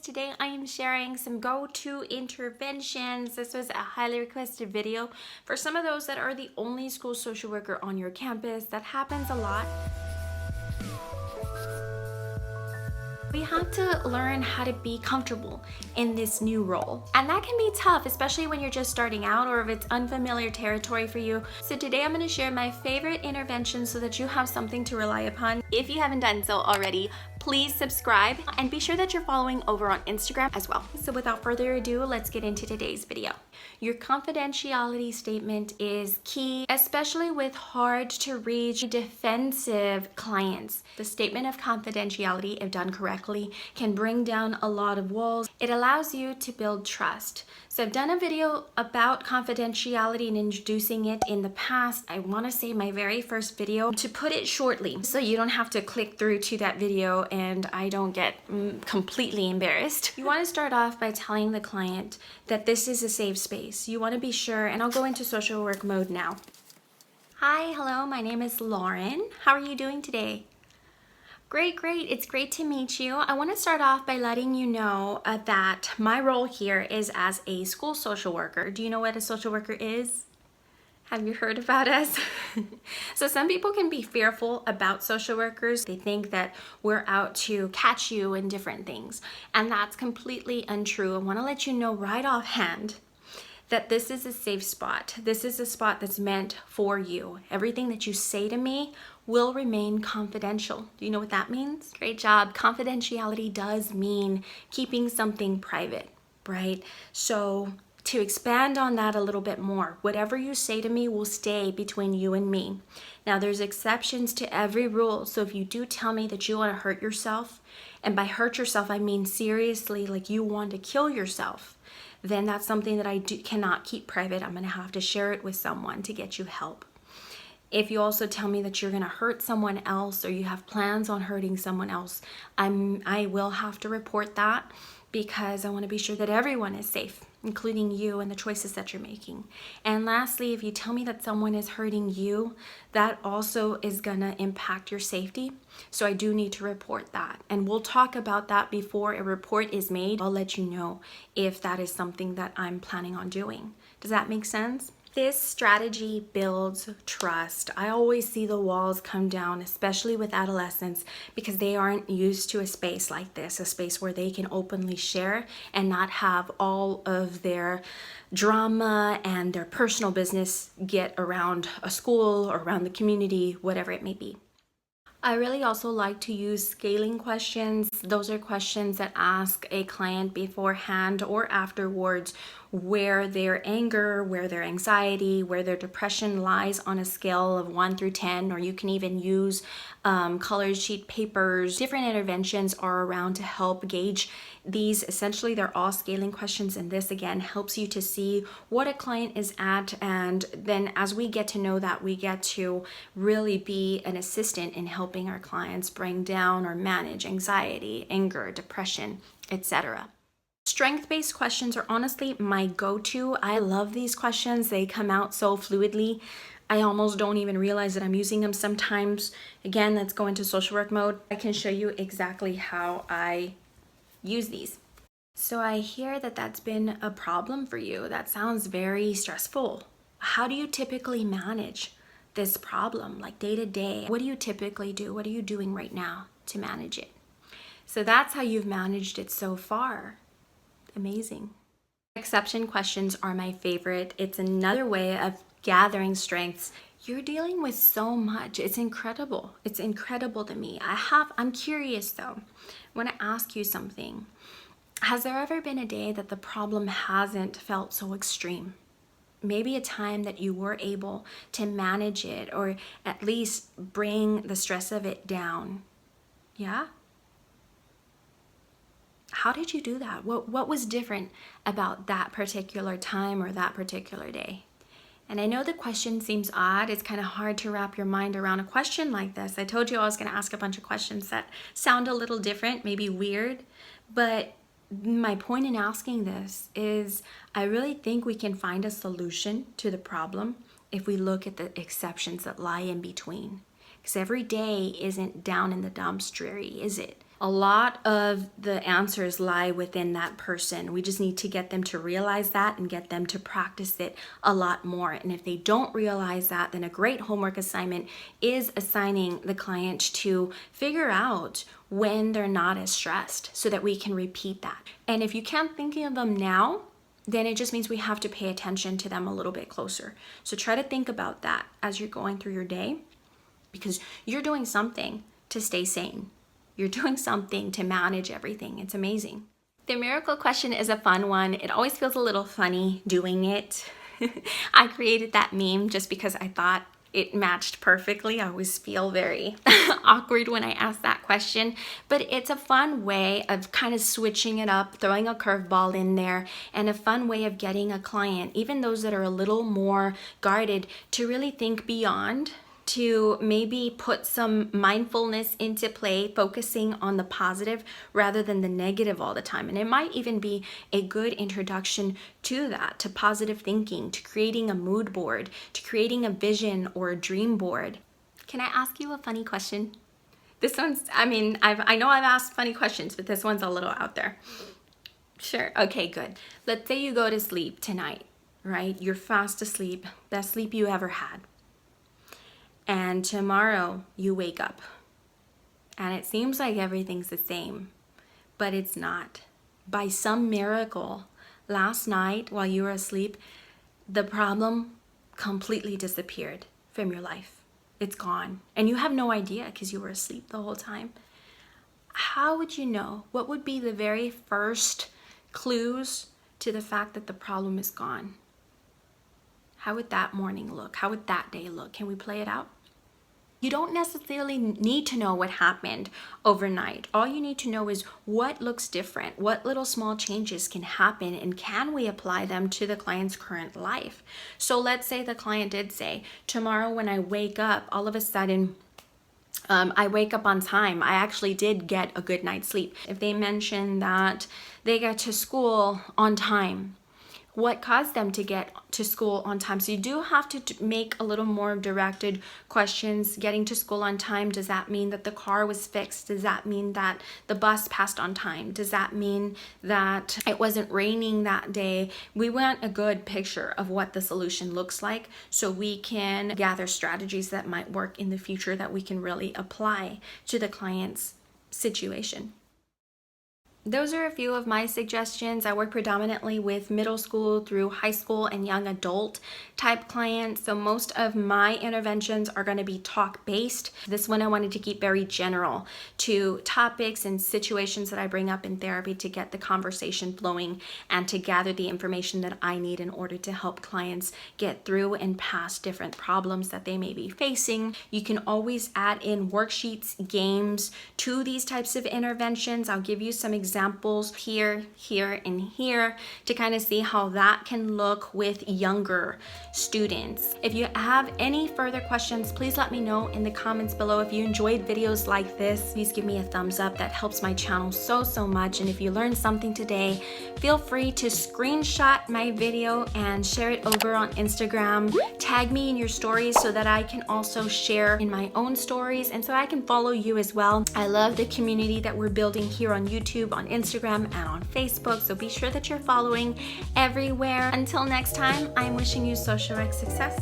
Today I am sharing some go-to interventions. This was a highly requested video for some of those that are the only school social worker on your campus. That happens a lot. We have to learn how to be comfortable in this new role. And that can be tough, especially when you're just starting out or if it's unfamiliar territory for you. So today I'm going to share my favorite interventions so that you have something to rely upon. If you haven't done so already, please subscribe and be sure that you're following over on Instagram as well. So without further ado, let's get into today's video. Your confidentiality statement is key, especially with hard to reach defensive clients. The statement of confidentiality, if done correctly, can bring down a lot of walls. It allows you to build trust. So I've done a video about confidentiality and introducing it in the past. I want to say my very first video, to put it shortly, so you don't have to click through to that video and I don't get completely embarrassed. You want to start off by telling the client that this is a safe space. You want to be sure, and I'll go into social work mode now. Hi, hello, my name is Lauren. How are you doing today? Great. It's great to meet you. I want to start off by letting you know that my role here is as a school social worker. Do you know what a social worker is? Have you heard about us? So some people can be fearful about social workers. They think that we're out to catch you in different things. And that's completely untrue. I want to let you know right offhand that this is a safe spot. This is a spot that's meant for you. Everything that you say to me will remain confidential. Do you know what that means? Great job. Confidentiality does mean keeping something private, right? So to expand on that a little bit more, whatever you say to me will stay between you and me. Now, there's exceptions to every rule. So if you do tell me that you want to hurt yourself, and by hurt yourself, I mean seriously, like you want to kill yourself, then that's something that I cannot keep private. I'm going to have to share it with someone to get you help. If you also tell me that you're going to hurt someone else or you have plans on hurting someone else, I will have to report that, because I want to be sure that everyone is safe, including you and the choices that you're making. And lastly, if you tell me that someone is hurting you, that also is going to impact your safety. So I do need to report that. And we'll talk about that before a report is made. I'll let you know if that is something that I'm planning on doing. Does that make sense? This strategy builds trust. I always see the walls come down, especially with adolescents, because they aren't used to a space like this, a space where they can openly share and not have all of their drama and their personal business get around a school or around the community, whatever it may be. I really also like to use scaling questions. Those are questions that ask a client beforehand or afterwards where their anger, where their anxiety, where their depression lies on a scale of 1 through 10, or you can even use colored sheet papers. Different interventions are around to help gauge these. Essentially, they're all scaling questions, and this again helps you to see what a client is at, and then as we get to know that, we get to really be an assistant in helping our clients bring down or manage anxiety, anger, depression, etc. Strength-based questions are honestly my go-to. I love these questions. They come out so fluidly. I almost don't even realize that I'm using them sometimes. Again, let's go into social work mode. I can show you exactly how I use these. So I hear that that's been a problem for you. That sounds very stressful. How do you typically manage this problem, like day to day? What do you typically do? What are you doing right now to manage it? So that's how you've managed it so far. Amazing. Exception questions are my favorite. It's another way of gathering strengths. You're dealing with so much. It's incredible. It's incredible to me. I'm curious though. I want to ask you something. Has there ever been a day that the problem hasn't felt so extreme? Maybe a time that you were able to manage it or at least bring the stress of it down. Yeah? How did you do that? What was different about that particular time or that particular day? And I know the question seems odd. It's kind of hard to wrap your mind around a question like this. I told you I was going to ask a bunch of questions that sound a little different, maybe weird. But my point in asking this is I really think we can find a solution to the problem if we look at the exceptions that lie in between. Because every day isn't down in the dumps dreary, is it? A lot of the answers lie within that person. We just need to get them to realize that and get them to practice it a lot more. And if they don't realize that, then a great homework assignment is assigning the client to figure out when they're not as stressed so that we can repeat that. And if you can't think of them now, then it just means we have to pay attention to them a little bit closer. So try to think about that as you're going through your day, because you're doing something to stay sane. You're doing something to manage everything. It's amazing. The miracle question is a fun one. It always feels a little funny doing it. I created that meme just because I thought it matched perfectly. I always feel very awkward when I ask that question, but it's a fun way of kind of switching it up, throwing a curveball in there, and a fun way of getting a client, even those that are a little more guarded, to really think beyond, to maybe put some mindfulness into play, focusing on the positive rather than the negative all the time. And it might even be a good introduction to that, to positive thinking, to creating a mood board, to creating a vision or a dream board. Can I ask you a funny question? This one's, I know I've asked funny questions, but this one's a little out there. Sure, okay, good. Let's say you go to sleep tonight, right? You're fast asleep, best sleep you ever had. And tomorrow you wake up and it seems like everything's the same, but it's not. By some miracle, last night while you were asleep, the problem completely disappeared from your life. It's gone. And you have no idea because you were asleep the whole time. How would you know? What would be the very first clues to the fact that the problem is gone? How would that morning look? How would that day look? Can we play it out? You don't necessarily need to know what happened overnight. All you need to know is what looks different, what little small changes can happen, and can we apply them to the client's current life? So let's say the client did say, tomorrow when I wake up, all of a sudden, I wake up on time. I actually did get a good night's sleep. If they mention that they get to school on time, what caused them to get to school on time? So you do have to make a little more directed questions. Getting to school on time, does that mean that the car was fixed? Does that mean that the bus passed on time? Does that mean that it wasn't raining that day? We want a good picture of what the solution looks like so we can gather strategies that might work in the future that we can really apply to the client's situation. Those are a few of my suggestions. I work predominantly with middle school through high school and young adult type clients. So most of my interventions are going to be talk based. This one I wanted to keep very general to topics and situations that I bring up in therapy to get the conversation flowing and to gather the information that I need in order to help clients get through and past different problems that they may be facing. You can always add in worksheets, games to these types of interventions. I'll give you some examples here, and here to kind of see how that can look with younger students. If you have any further questions, please let me know in the comments below. If you enjoyed videos like this, please give me a thumbs up. That helps my channel so much. And if you learned something today, feel free to screenshot my video and share it over on Instagram. Tag me in your stories so that I can also share in my own stories and so I can follow you as well. I love the community that we're building here on YouTube, on Instagram, and on Facebook, so be sure that you're following everywhere. Until next time, I'm wishing you social work success.